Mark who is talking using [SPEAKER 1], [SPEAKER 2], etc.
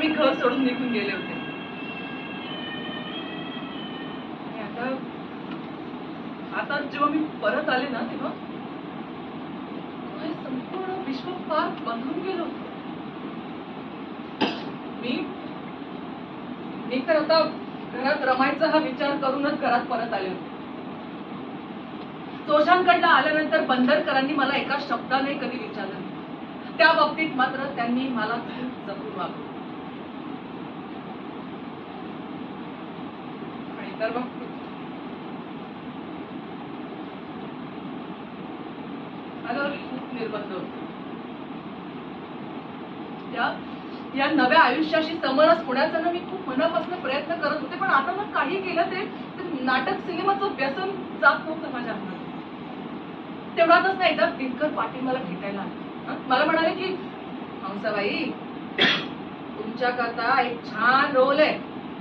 [SPEAKER 1] मी घर सोडून निघून गेले होते. आता जेव्हा मी परत आले ना तेव्हा संपूर्ण विश्व फार बदलून गेलं होतं. मी तर आता घरात रमायचा हा विचार करूनच घरात परत आले होते. चोशांकडला आल्यानंतर बंदरकरांनी मला एका शब्दाने कधी विचारलं नाही. त्या बाबतीत मात्र त्यांनी मला खूप जपून वागवलं. आणि तर मग खूप निर्बंध होते. या नव्या आयुष्याशी समरस होण्याचा ना मी खूप मनापासून प्रयत्न करत होते. पण आता मग काही केलं ते नाटक सिनेमाचं व्यसन जात नव्हतं माझ्या अंगात. तेवढाच नाही एकदा दिनकर पाटील मला भेटायला आले. मला म्हणाले की हंसाबाई तुमच्याकरता एक छान रोल आहे.